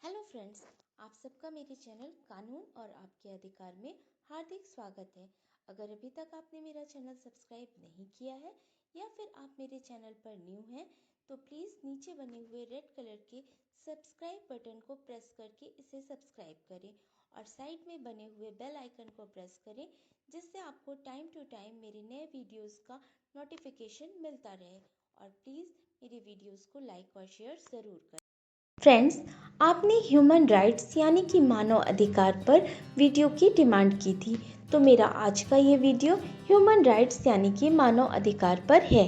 Hello friends, आप सबका मेरे चैनल कानून और आपके अधिकार में हार्दिक स्वागत है। अगर अभी तक आपने मेरा चैनल सब्सक्राइब नहीं किया है या फिर आप मेरे चैनल पर न्यू हैं तो प्लीज़ नीचे बने हुए रेड कलर के सब्सक्राइब बटन को प्रेस करके इसे सब्सक्राइब करें और साइड में बने हुए बेल आइकन को प्रेस करें जिससे आपको टाइम टू टाइम मेरे नए वीडियोस का नोटिफिकेशन मिलता रहे। और प्लीज़ मेरे वीडियोस को लाइक और शेयर ज़रूर करें। फ्रेंड्स, आपने ह्यूमन राइट्स यानी कि मानव अधिकार पर वीडियो की डिमांड की थी, तो मेरा आज का ये वीडियो ह्यूमन राइट्स यानी कि मानव अधिकार पर है।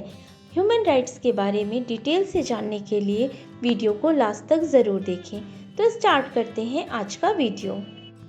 ह्यूमन राइट्स के बारे में डिटेल से जानने के लिए वीडियो को लास्ट तक ज़रूर देखें। तो स्टार्ट करते हैं आज का वीडियो।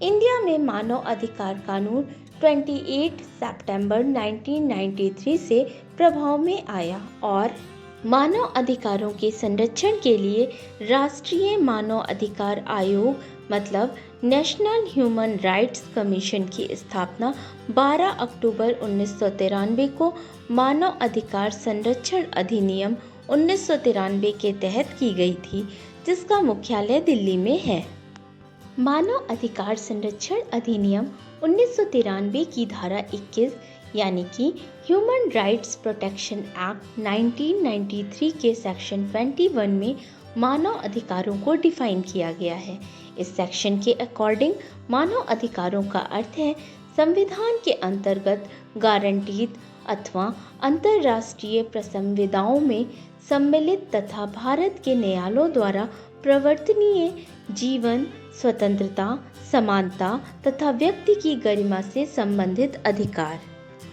इंडिया में मानव अधिकार कानून 28 सितंबर 1993 से प्रभाव में आया और मानव अधिकारों के संरक्षण के लिए राष्ट्रीय मानव अधिकार आयोग मतलब नेशनल ह्यूमन राइट्स कमीशन की स्थापना 12 अक्टूबर 1993 को मानव अधिकार संरक्षण अधिनियम 1993 के तहत की गई थी, जिसका मुख्यालय दिल्ली में है। मानव अधिकार संरक्षण अधिनियम 1993 की धारा 21 यानी कि ह्यूमन राइट्स प्रोटेक्शन एक्ट 1993 के सेक्शन 21 में मानव अधिकारों को डिफाइन किया गया है। इस सेक्शन के अकॉर्डिंग मानव अधिकारों का अर्थ है संविधान के अंतर्गत गारंटीड अथवा अंतर्राष्ट्रीय प्रसंविधाओं में सम्मिलित तथा भारत के न्यायालयों द्वारा प्रवर्तनीय जीवन, स्वतंत्रता, समानता तथा व्यक्ति की गरिमा से संबंधित अधिकार।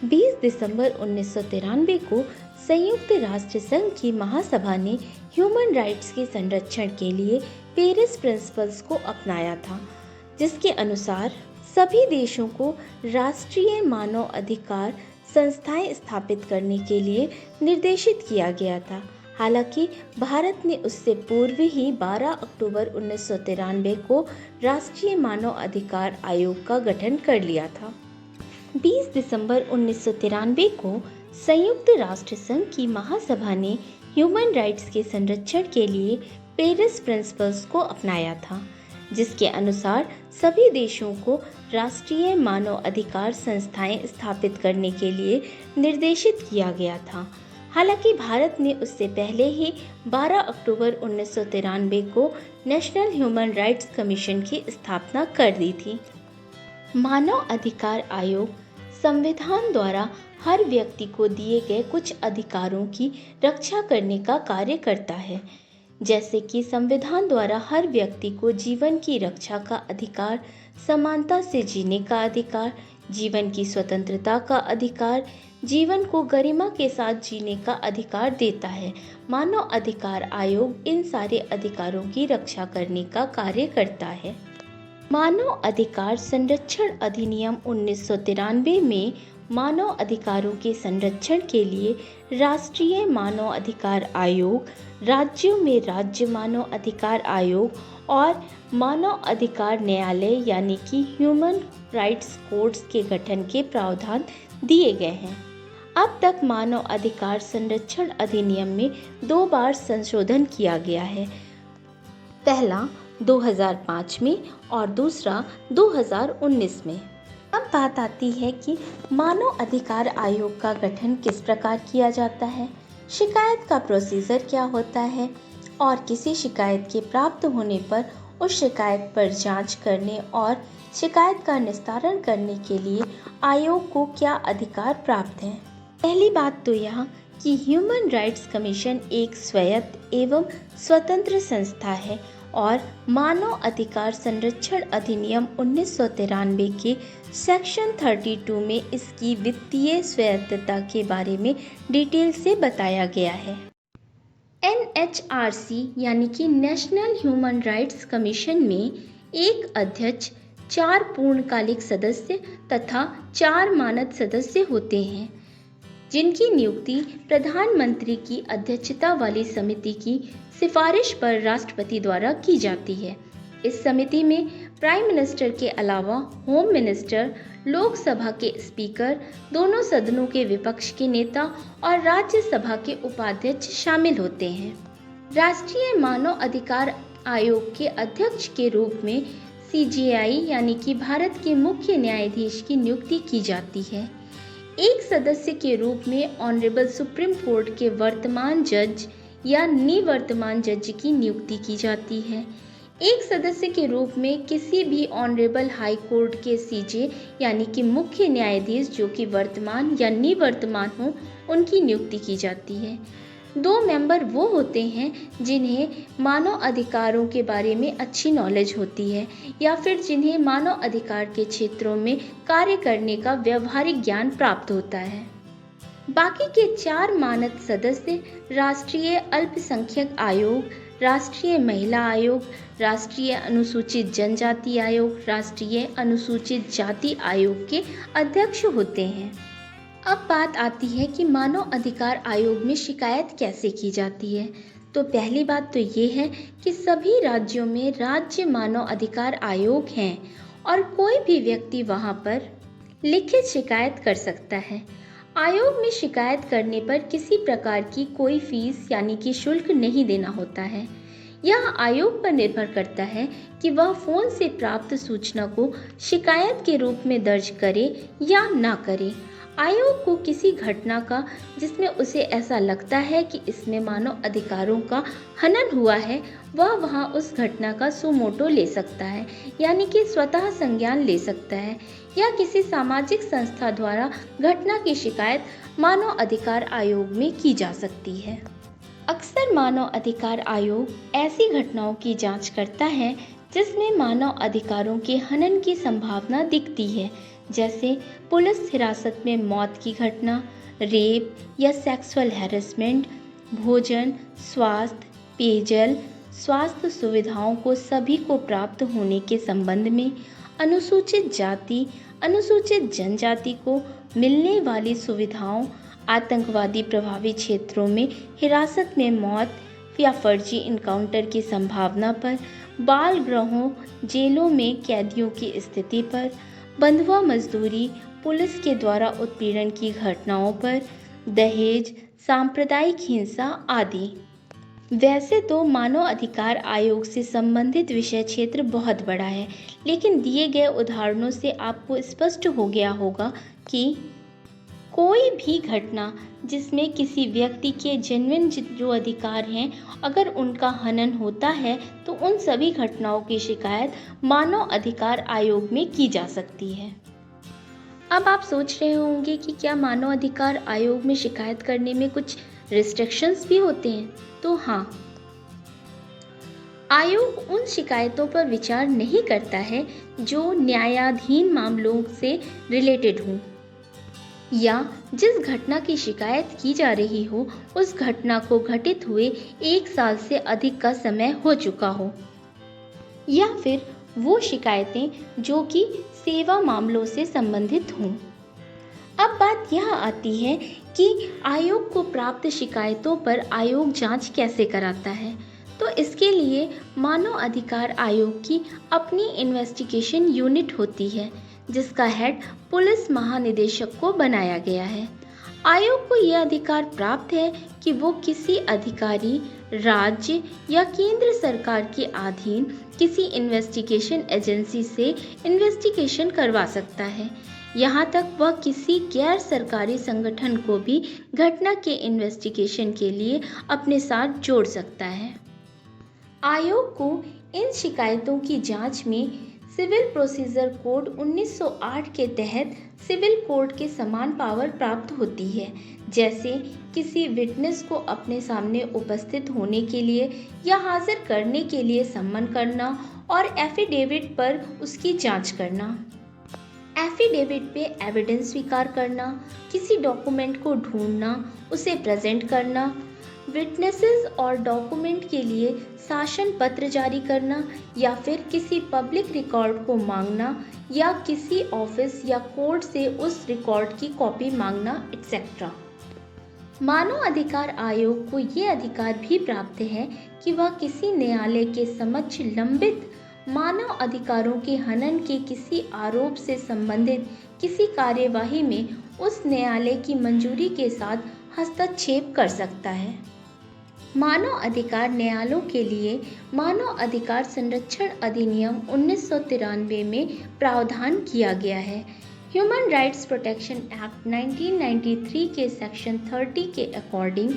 20 दिसंबर 1993 को संयुक्त राष्ट्र संघ की महासभा ने ह्यूमन राइट्स के संरक्षण के लिए पेरिस प्रिंसिपल्स को अपनाया था, जिसके अनुसार सभी देशों को राष्ट्रीय मानव अधिकार संस्थाएं स्थापित करने के लिए निर्देशित किया गया था। हालांकि भारत ने उससे पूर्व ही 12 अक्टूबर 1993 को राष्ट्रीय मानव अधिकार आयोग का गठन कर लिया था। 20 दिसंबर 1993 को संयुक्त राष्ट्र संघ की महासभा ने ह्यूमन राइट्स के संरक्षण के लिए पेरिस प्रिंसिपल्स को अपनाया था, जिसके अनुसार सभी देशों को राष्ट्रीय मानव अधिकार संस्थाएं स्थापित करने के लिए निर्देशित किया गया था। हालांकि भारत ने उससे पहले ही 12 अक्टूबर 1993 को नेशनल ह्यूमन राइट्स कमीशन की स्थापना कर दी थी। मानव अधिकार आयोग संविधान द्वारा हर व्यक्ति को दिए गए कुछ अधिकारों की रक्षा करने का कार्य करता है, जैसे कि संविधान द्वारा हर व्यक्ति को जीवन की रक्षा का अधिकार, समानता से जीने का अधिकार, जीवन की स्वतंत्रता का अधिकार, जीवन को गरिमा के साथ जीने का अधिकार देता है। मानव अधिकार आयोग इन सारे अधिकारों की रक्षा करने का कार्य करता है। मानव अधिकार संरक्षण अधिनियम 1993 में मानव अधिकारों के संरक्षण के लिए राष्ट्रीय मानव अधिकार आयोग, राज्यों में राज्य मानव अधिकार आयोग और मानव अधिकार न्यायालय यानी कि ह्यूमन राइट्स कोर्ट्स के गठन के प्रावधान दिए गए हैं। अब तक मानव अधिकार संरक्षण अधिनियम में 2 बार संशोधन किया गया है, पहला 2005 में और दूसरा 2019 में। अब बात आती है कि मानव अधिकार आयोग का गठन किस प्रकार किया जाता है, शिकायत का प्रोसीजर क्या होता है और किसी शिकायत के प्राप्त होने पर उस शिकायत पर जांच करने और शिकायत का निस्तारण करने के लिए आयोग को क्या अधिकार प्राप्त हैं। पहली बात तो यह कि ह्यूमन राइट्स कमीशन एक स्वायत्त एवं स्वतंत्र संस्था है और मानव अधिकार संरक्षण अधिनियम 1993 के सेक्शन 32 में इसकी वित्तीय स्वायत्तता के बारे में डिटेल से बताया गया है। NHRC यानी कि नेशनल ह्यूमन राइट्स कमीशन में एक अध्यक्ष, 4 पूर्णकालिक सदस्य तथा 4 मानद सदस्य होते हैं, जिनकी नियुक्ति प्रधानमंत्री की अध्यक्षता वाली समिति की सिफारिश पर राष्ट्रपति द्वारा की जाती है। इस समिति में प्राइम मिनिस्टर के अलावा होम मिनिस्टर, लोकसभा के स्पीकर, दोनों सदनों के विपक्ष के नेता और राज्यसभा के उपाध्यक्ष शामिल होते हैं। राष्ट्रीय मानव अधिकार आयोग के अध्यक्ष के रूप में सीजेआई यानी कि भारत के मुख्य न्यायाधीश की नियुक्ति की जाती है। एक सदस्य के रूप में ऑनरेबल सुप्रीम कोर्ट के वर्तमान जज या निवर्तमान जज की नियुक्ति की जाती है। एक सदस्य के रूप में किसी भी ऑनरेबल हाई कोर्ट के सीजे यानी कि मुख्य न्यायाधीश जो कि वर्तमान या निवर्तमान हो, उनकी नियुक्ति की जाती है। 2 मेंबर वो होते हैं जिन्हें मानव अधिकारों के बारे में अच्छी नॉलेज होती है या फिर जिन्हें मानव अधिकार के क्षेत्रों में कार्य करने का व्यवहारिक ज्ञान प्राप्त होता है। बाकी के 4 मानद सदस्य राष्ट्रीय अल्पसंख्यक आयोग, राष्ट्रीय महिला आयोग, राष्ट्रीय अनुसूचित जनजाति आयोग, राष्ट्रीय अनुसूचित जाति आयोग के अध्यक्ष होते हैं। अब बात आती है कि मानव अधिकार आयोग में शिकायत कैसे की जाती है। तो पहली बात तो ये है कि सभी राज्यों में राज्य मानव अधिकार आयोग हैं और कोई भी व्यक्ति वहां पर लिखित शिकायत कर सकता है। आयोग में शिकायत करने पर किसी प्रकार की कोई फीस यानी कि शुल्क नहीं देना होता है। यह आयोग पर निर्भर करता है कि वह फोन से प्राप्त सूचना को शिकायत के रूप में दर्ज करे या ना करे। आयोग को किसी घटना का जिसमें उसे ऐसा लगता है कि इसमें मानव अधिकारों का हनन हुआ है, वह वहां उस घटना का सुमोटो ले सकता है यानी कि स्वतः संज्ञान ले सकता है, या किसी सामाजिक संस्था द्वारा घटना की शिकायत मानव अधिकार आयोग में की जा सकती है। अक्सर मानव अधिकार आयोग ऐसी घटनाओं की जांच करता है जिसमें मानव अधिकारों के हनन की संभावना दिखती है, जैसे पुलिस हिरासत में मौत की घटना, रेप या सेक्सुअल हैरेसमेंट, भोजन, स्वास्थ्य, पेयजल, स्वास्थ्य सुविधाओं को सभी को प्राप्त होने के संबंध में, अनुसूचित जाति, अनुसूचित जनजाति को मिलने वाली सुविधाओं, आतंकवादी प्रभावित क्षेत्रों में हिरासत में मौत या फर्जी इनकाउंटर की संभावना पर, बाल गृहों, जेलों में कैदियों की स्थिति पर, बंधुआ मजदूरी, पुलिस के द्वारा उत्पीड़न की घटनाओं पर, दहेज, सांप्रदायिक हिंसा आदि। वैसे तो मानव अधिकार आयोग से संबंधित विषय क्षेत्र बहुत बड़ा है, लेकिन दिए गए उदाहरणों से आपको स्पष्ट हो गया होगा कि कोई भी घटना जिसमें किसी व्यक्ति के जेन्युइन जो अधिकार हैं, अगर उनका हनन होता है तो उन सभी घटनाओं की शिकायत मानव अधिकार आयोग में की जा सकती है। अब आप सोच रहे होंगे कि क्या मानव अधिकार आयोग में शिकायत करने में कुछ रिस्ट्रिक्शंस भी होते हैं? तो हाँ, आयोग उन शिकायतों पर विचार नहीं करता है जो न्यायाधीन मामलों से रिलेटेड हों या जिस घटना की शिकायत की जा रही हो उस घटना को घटित हुए 1 साल से अधिक का समय हो चुका हो, या फिर वो शिकायतें जो कि सेवा मामलों से संबंधित हों। अब बात यह आती है कि आयोग को प्राप्त शिकायतों पर आयोग जांच कैसे कराता है। तो इसके लिए मानव अधिकार आयोग की अपनी इन्वेस्टिगेशन यूनिट होती है जिसका हेड पुलिस महानिदेशक को बनाया गया है। आयोग को यह अधिकार प्राप्त है कि वो किसी अधिकारी, राज्य या केंद्र सरकार के अधीन किसी इन्वेस्टिगेशन एजेंसी से इन्वेस्टिगेशन करवा सकता है। यहाँ तक वह किसी गैर सरकारी संगठन को भी घटना के इन्वेस्टिगेशन के लिए अपने साथ जोड़ सकता है। आयोग को इन शिकायतों की जांच में सिविल प्रोसीजर कोड 1908 के तहत सिविल कोर्ट के समान पावर प्राप्त होती है, जैसे किसी विटनेस को अपने सामने उपस्थित होने के लिए या हाजिर करने के लिए सम्मन करना और एफिडेविट पर उसकी जांच करना, एफिडेविट पे एविडेंस स्वीकार करना, किसी डॉक्यूमेंट को ढूंढना, उसे प्रेजेंट करना, विटनेसेस और डॉक्यूमेंट के लिए शासन पत्र जारी करना या फिर किसी पब्लिक रिकॉर्ड को मांगना या किसी ऑफिस या कोर्ट से उस रिकॉर्ड की कॉपी मांगना एक्सेट्रा। मानव अधिकार आयोग को ये अधिकार भी प्राप्त है कि वह किसी न्यायालय के समक्ष लंबित मानव अधिकारों के हनन के किसी आरोप से संबंधित किसी कार्यवाही में उस न्यायालय की मंजूरी के साथ हस्तक्षेप कर सकता है। मानव अधिकार न्यायालयों के लिए मानव अधिकार संरक्षण अधिनियम 1993 में प्रावधान किया गया है। ह्यूमन राइट्स प्रोटेक्शन एक्ट 1993 के सेक्शन 30 के अकॉर्डिंग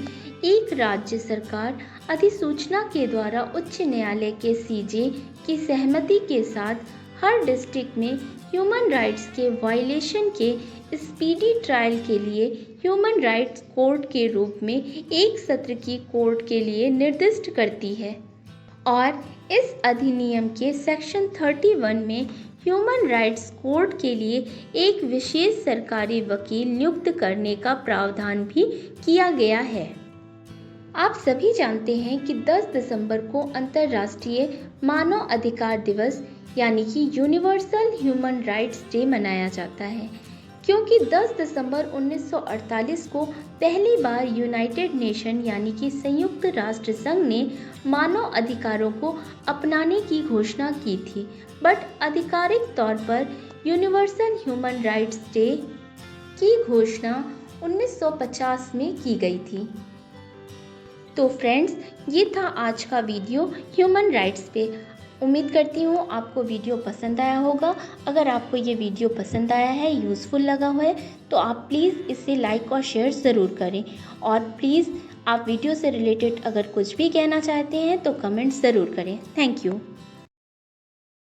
एक राज्य सरकार अधिसूचना के द्वारा उच्च न्यायालय के सीजे की सहमति के साथ हर डिस्ट्रिक्ट में ह्यूमन राइट्स के वायलेशन के स्पीडी ट्रायल के लिए ह्यूमन राइट्स कोर्ट के रूप में एक सत्र की कोर्ट के लिए निर्दिष्ट करती है और इस अधिनियम के सेक्शन 31 में ह्यूमन राइट्स कोर्ट के लिए एक विशेष सरकारी वकील नियुक्त करने का प्रावधान भी किया गया है। आप सभी जानते हैं कि 10 दिसंबर को अंतर्राष्ट्रीय मानव अधिकार दिवस यानी कि यूनिवर्सल ह्यूमन राइट्स डे मनाया जाता है, क्योंकि 10 दिसंबर 1948 को पहली बार यूनाइटेड नेशन यानी कि संयुक्त राष्ट्र संघ ने मानव अधिकारों को अपनाने की घोषणा की थी, बट आधिकारिक तौर पर यूनिवर्सल ह्यूमन राइट्स डे की घोषणा 1950 में की गई थी। तो फ्रेंड्स, ये था आज का वीडियो ह्यूमन राइट्स पे। उम्मीद करती हूँ आपको वीडियो पसंद आया होगा। अगर आपको ये वीडियो पसंद आया है, यूज़फुल लगा हुआ है, तो आप प्लीज़ इसे लाइक और शेयर ज़रूर करें। और प्लीज़ आप वीडियो से रिलेटेड अगर कुछ भी कहना चाहते हैं तो कमेंट ज़रूर करें। Thank you.